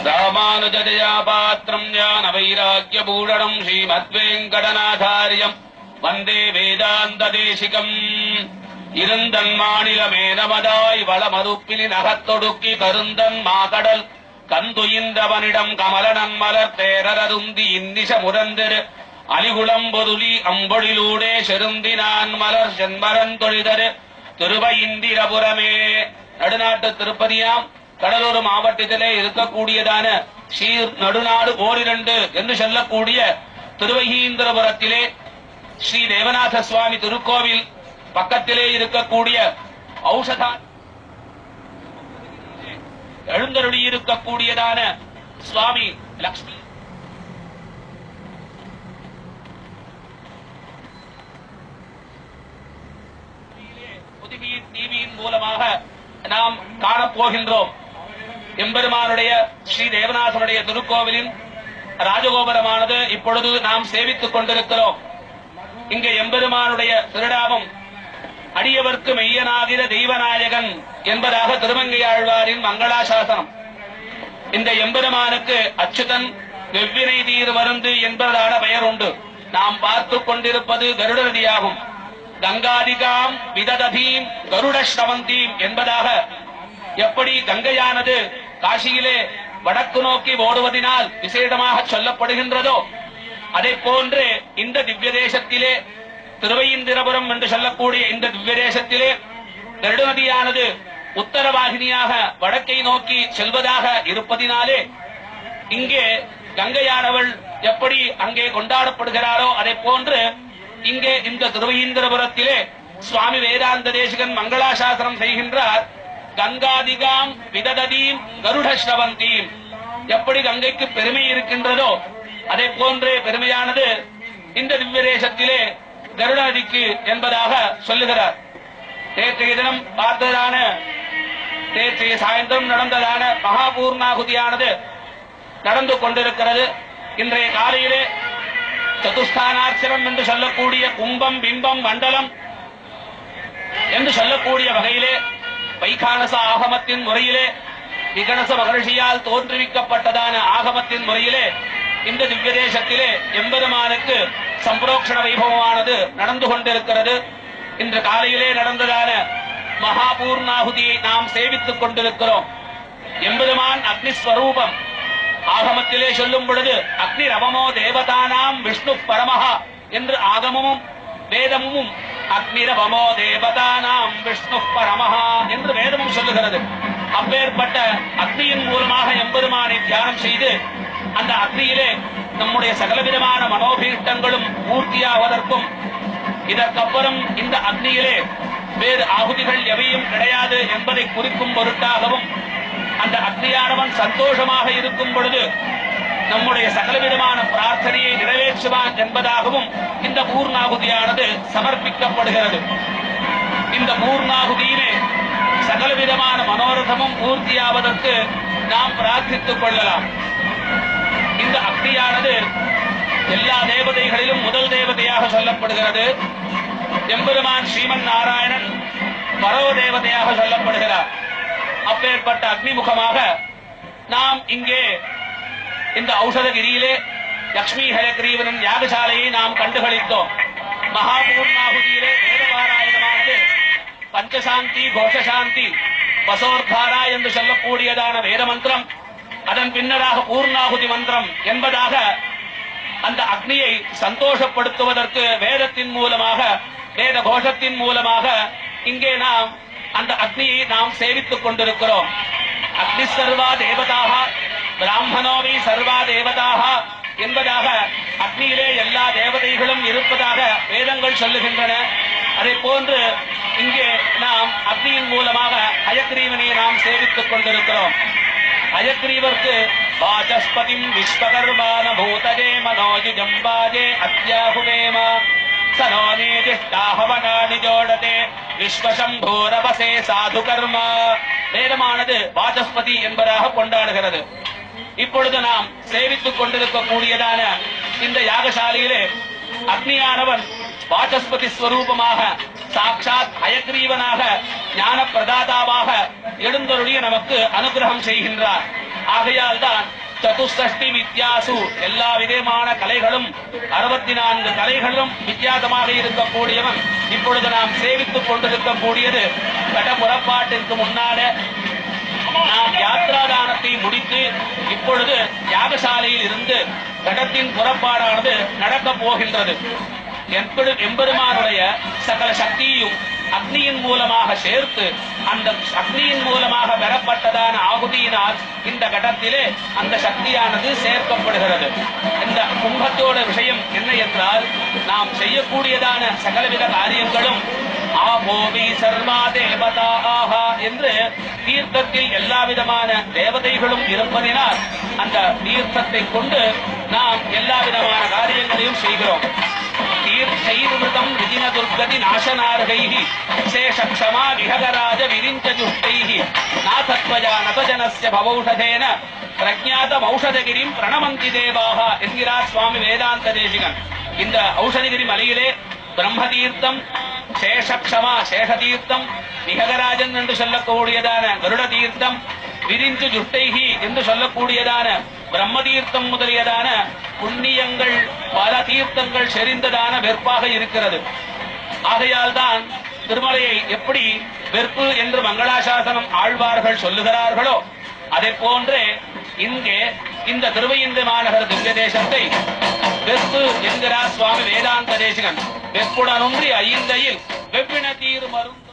ராமானுஜதயா பாத்ரம் ஞான வைராக்யபூஷணம் ஸ்ரீமத்வேங்கடநாதாரியம் வந்தே வேதாந்த தேசிகம். இருந்தன் மாநிலமே நமதாய் வளமதுப்பினி நகத்தொடுக்கி கருந்தன் மாகடல் கந்துயின்றவனிடம் கமலனன் மலர் தேரருந்தி இன்னிச முரந்திரு அலிகுளம்பொதுலி அம்பொழிலூடே செருந்தினான் மலர் சென்மரன் தொழிதரு திருவையிந்திரபுரமே. நடுநாட்டு திருப்பதியாம் கடலூர் மாவட்டத்திலே இருக்கக்கூடியதான ஸ்ரீ நடுநாடு ஓரிரண்டு என்று சொல்லக்கூடிய திருவையீந்திரபுரத்திலே ஸ்ரீ தேவநாத சுவாமி திருக்கோவில் பக்கத்திலே இருக்கக்கூடிய ஔஷதா எழுந்தருளி இருக்கக்கூடியதான சுவாமி லக்ஷ்மி டிவியின் மூலமாக நாம் காணப்போகின்றோம். எம்பெருமானுடைய ஸ்ரீ தேவநாதனுடைய திருக்கோவிலின் ராஜகோபுரமானது இப்பொழுது நாம் சேவித்துக் கொண்டிருக்கிறோம். இங்கே எம்பெருமானுடைய திருநாமம் அடியவர்க்கு மெய்யனாகிற தெய்வநாயகன் என்பதாக திருமங்கையாழ்வாரின் மங்களாசாசனம். இந்த எம்பெருமானுக்கு அச்சுதன் வெவ்வினை தீர் மருந்து என்பதான பெயர் உண்டு. நாம் பார்த்துக் கொண்டிருப்பது கருட நதியாகும். கங்காதிகாம் விதததீம் கருட ஸ்ரவந்தீம் என்பதாக எப்படி கங்கையானது காசியிலே வடக்கு நோக்கி ஓடுவதனால் விசேடமாக சொல்லப்படுகின்றதோ அதை போன்று இந்த திவ்ய தேசத்திலே திருவையிந்திரபுரம் என்று சொல்லக்கூடிய இந்த திவ்ய தேசத்திலே கருட நதியானது உத்தரவாகினியாக வடக்கை நோக்கி செல்வதாக இருப்பதினாலே இங்கே கங்கையானவள் எப்படி அங்கே கொண்டாடப்படுகிறாரோ அதை போன்று இங்கே இந்த திருவையிந்திரபுரத்திலே சுவாமி வேதாந்த தேசிகன் மங்களாசாசனம் செய்கின்றார். கங்காதிகாம் விதததீம் கருட ஸ்ரவந்தீம். எப்படி கங்கைக்கு பெருமை இருக்கின்றதோ அதை போன்றே பெருமையானது இந்த திவ்ய தேசத்திலே கருட நதிக்கு என்பதாக சொல்லுகிறார். நேற்றைய தினம் பார்த்ததான நேற்றைய சாயந்தரம் நடந்ததான மகாபூர்ணாகுதியானது நடந்து கொண்டிருக்கிறது. இன்றைய காலையிலே சதுஸ்தானார்ச்சனம் என்று சொல்லக்கூடிய கும்பம் பிம்பம் மண்டலம் என்று சொல்லக்கூடிய வகையிலே வைகானச ஆகமத்தின் முறையிலே விகணச மகர்ஷியால் தோற்றுவிக்கப்பட்டதான ஆகமத்தின் முறையிலே இந்த திவ்ய தேசத்திலே எம்பெருமானுக்கு சம்பரோக்ஷண வைபவமானது நடந்து கொண்டிருக்கிறது. இன்று காலையிலே நடந்ததான மகாபூர்ணாகுதியை நாம் சேவித்துக் கொண்டிருக்கிறோம். எம்பெருமான் அக்னிஸ்வரூபம். ஆகமத்திலே சொல்லும் பொழுது அக்னி ரவமோ தேவதானாம் விஷ்ணு பரமஹா என்று ஆகமமும் வேதமும் அக்னிரவமோ தேவதானாம் விஷ்ணு பரமஹா என்று வேதமும் சொல்லுகிறது. அப்பேற்பட்ட அக்னியின் மூலமாக எம்பெருமானை தியானம் செய்து அந்த அக்னியிலே நம்முடைய சகலவிதமான மனோபீஷ்டங்களும் பூர்த்தியாவதற்கும் இதற்கப்புறம் இந்த அக்னியிலே வேறு ஆகுதிகள் எவையும் கிடையாது என்பதை குறிக்கும் பொருட்டாகவும் அந்த அக்னியானவன் சந்தோஷமாக இருக்கும் பொழுது நம்முடைய சகலவிதமான பிரார்த்தனையை நிறைவேற்றுவான் என்பதாகவும் இந்த பூர்ணாகுதியானது சமர்ப்பிக்கப்படுகிறது. இந்த பூர்ணாகுதியிலே சகலவிதமான மனோரதமும் பூர்த்தியாவதற்கு நாம் பிரார்த்தித்துக் கொள்ளலாம். இந்த அக்னியானது எல்லா தேவதைகளிலும் முதல் தேவதையாக சொல்லப்படுகிறது. எம்பெருமான் ஸ்ரீமன் நாராயணன் பரோ தேவதையாக சொல்லப்படுகிறார். அப்பேற்பட்ட அக்னிமுகமாக நாம் இங்கே இந்த ஔஷதகிரியிலே லட்சுமி ஹயக்ரீவனின் யாகசாலையை நாம் கண்டுகளித்தோம். மகாபூர்ணாகுதியிலே வேதபாராயணமானது பஞ்சசாந்தி கோஷசாந்தி வசோர்தாரா என்று சொல்லக்கூடியதான வேத மந்திரம், அதன் பின்னராக பூர்ணாகுதி மந்திரம் என்பதாக அந்த அக்னியை சந்தோஷப்படுத்துவதற்கு வேதத்தின் மூலமாக வேத கோஷத்தின் மூலமாக இங்கே நாம் அந்த அக்னியை நாம் சேவித்துக் கொண்டிருக்கிறோம். அக்னி சர்வா தேவதாக பிராமணோவி சர்வா தேவதாக என்பதாக அக்னியிலே எல்லா தேவதைகளும் இருப்பதாக வேதங்கள் சொல்லுகின்றன. அதை போன்று இங்கே நாம் அக்னியின் மூலமாக ஹயக்ரீவனை நாம் சேவித்துக் கொண்டிருக்கிறோம். ஹயக்ரீவர்க்கு வாசஸ்பதிம் விஸ்வகர்மான பூதஜே மனோஜுஜம்பாஜே அத்யாகுவேம சனோனேதிஷ்டாஹவனானி ஜோடதே விஸ்வசம்பூரவசே சாது கர்மா. வேதமானது வாசஸ்பதி என்பதாக கொண்டாடுகிறது. இப்பொழுது நாம் சேவித்துக் கொண்டிருக்கக்கூடியதான இந்த யாகசாலையிலே அக்னியானவன் வாசஸ்பதி ஸ்வரூபமாக சாட்சாத் ஹயக்ரீவனாக ஞான பிரதாதாவாக எழுந்தருளிய நமக்கு அனுகிரகம் செய்கின்றார். ஆகையால் தான் சதுஷ்டி வித்யாசு எல்லா விதமான கலைகளும் 64 கலைகளும் வித்தியாசமாக இருக்கக்கூடியவன் இப்பொழுது நாம் சேவித்துக் கொண்டிருக்கக்கூடியது கட புறப்பாட்டிற்கு முன்னால நாம் யாத்ராதானத்தை முடித்து இப்பொழுது யாகசாலையில் இருந்து கடத்தின் புறப்பாடானது நடக்கப் போகின்றது. எம்பெருமானுடைய சகல சக்தியும் அக்னியின் மூலமாக சேர்த்து அந்த அக்னியின் மூலமாக பெறப்பட்டதான ஆகுதியினால் இந்த கடத்திலே அந்த சக்தியானது சேர்க்கப்படுகிறது. இந்த கும்பத்தோட விஷயம் என்ன என்றால், நாம் செய்யக்கூடியதான சகலவித காரியங்களும் ஆபோவி சர்மா தேவதா ஆஹா என்று தீர்த்தத்தில் எல்லா விதமான தேவதைகளும் இருப்பதினால் அந்த தீர்த்தத்தை கொண்டு நாம் எல்லா விதமான காரியங்களையும் செய்கிறோம். தீர்த்தைர்மிருதம் விதின துர்கதி நாசனார்கைஹி சேஷக்ஷமா விஹகராஜ விரிஞ்சஜுஷ்டைஹி நாதத்வஜா நதஜனஸ்ய பவௌஷதேன பிரஜாதம் ஔஷதகிரிம் பிரணமந்தி தேவாஹா என்கிறார் சுவாமி வேதாந்த தேசிகன். இந்த ஔஷதகிரி மலையிலே பிரம்ம தீர்த்தம், சேஷக்ஷமா சேஷதீர்த்தம், விஹகராஜன் என்று சொல்லக்கூடியதான கருட தீர்த்தம், விரிஞ்சு ஜுஷ்டைஹி என்று சொல்லக்கூடியதான பிரம்ம தீர்த்தம் முதலியதான புண்ணியங்கள் பல தீர்த்தங்கள் செறிந்ததான வெற்பாக இருக்கிறது. ஆகையால் தான் திருமலையை எப்படி வெற்பு என்று மங்களாசாசனம் ஆழ்வார்கள் சொல்லுகிறார்களோ அதை போன்றே இங்கே இந்த திருவையிந்த மாநகர் திவ்ய தேசத்தை வெற்பு என்கிறார் சுவாமி வேதாந்த தேசிகன். வெப்புடனொன்றி ஐந்தையில் வெப்பின தீர் மருந்து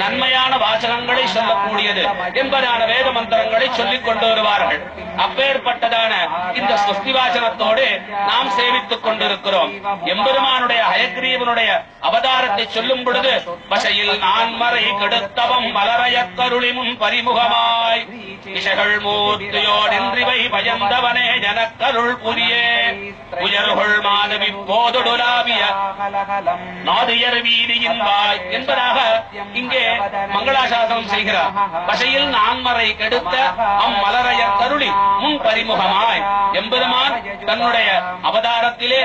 நன்மையான வாசகங்களை சொல்லக்கூடியது என்பதான வேத மந்திரங்களை சொல்லிக் கொண்டு வருவார்கள். அப்பேற்பட்டதான இந்த ஸ்வஸ்தி வாசனத்தோடு நாம் சேவித்துக் கொண்டிருக்கிறோம். எம்பெருமானுடைய ஹயக்ரீவனுடைய அவதாரத்தை சொல்லும் பொழுது வசையில் நான்மறை கெடுத்தவம் மலரையக் கருளி முன் பரிமுகமாய் இசைகள் மூர்த்தியோடின்றிவை பயந்தவனே எனக்கருள் புரியே உயர்கொள் மாதவி போதொடுலாவிய நாதியர் வீதியின் வாய் என்பதாக இங்கே மங்களாசாசனம் செய்கிறார். வசையில் நான்மறை கெடுத்த அம்மலரையர் கருளி முன் பரிமுகமாய் எம்பெருமான் தன்னுடைய அவதாரத்திலே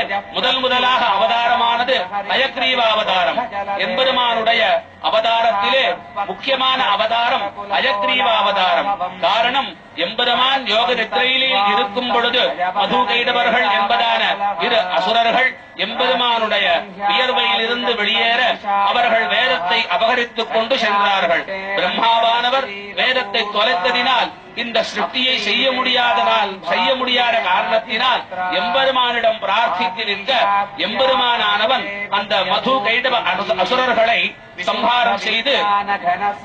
முதலாக அவதாரமானது ஹயக்ரீவ அவதாரம். எம்பெருமானுடைய அவதாரத்திலே முக்கியமான அவதாரம் ஹயக்ரீவ அவதாரம். காரணம், எம்பெருமான் யோக நித்திரையிலே இருக்கும் பொழுது மது கைடவர்கள் என்பதான இரு அசுரர்கள் எம்பெருமானுடைய வியர்வையில் இருந்து வெளியேற அவர்கள் வேதத்தை அபகரித்துக் கொண்டு சென்றார்கள். பிரம்மாவானவர் வேதத்தை தொலைத்ததினால் இந்த சிருஷ்டியை செய்ய முடியாத காரணத்தினால் எம்பெருமானிடம் பிரார்த்தித்து நிற்க எம்பெருமானானவன் அந்த மது கைடவ அசுரர்களை சம்ஹாரம் செய்து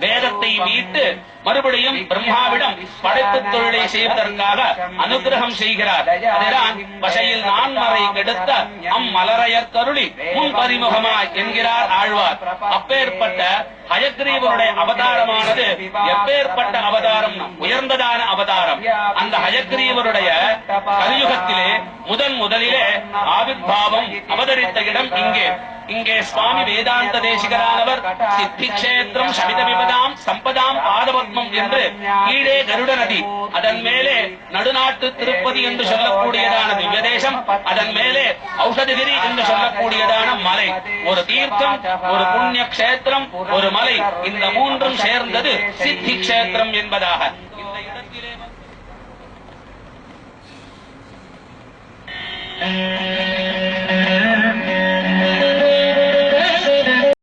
வேதத்தை மீட்டு மறுபடியும் பிரம்மாவிடம் படைப்பு தொழிலை செய்வதற்காக அனுகிரகம் செய்கிறார். அதுதான் வசையில் நான்மறை கெடுத்த அம்மலரையர் கருளி முன் பரிமுகமாய் என்கிறார் ஆழ்வார். அப்பேற்பட்ட ஹயக்ரீவனுடைய அவதாரமானது எப்பேற்பட்ட அவதாரம், உயர்ந்ததான அவதாரம். அந்த ஹயக்ரீவனுடைய கலியுகத்திலே முதலிலே ஆவிர்பாவம் அவதரித்த இடம் இங்கே. இங்கே சுவாமி வேதாந்த தேசிகரானவர் சித்தி கஷேத்திரம் சமித விபதாம் சம்பதாம் பாதபத்மம் என்று கீழே கருட நதி, அதன் மேலே நடுநாட்டு திருப்பதி என்று சொல்லக்கூடியதான திவ்ய தேசம், அதன் மேலே ஔஷதகிரி என்று சொல்லக்கூடியதான மலை, ஒரு தீர்த்தம், ஒரு புண்ணிய கஷேத்திரம், ஒரு மலை, இந்த மூன்றும் சேர்ந்தது சித்தி கஷேத்திரம் என்பதாக. இந்த இடத்திலே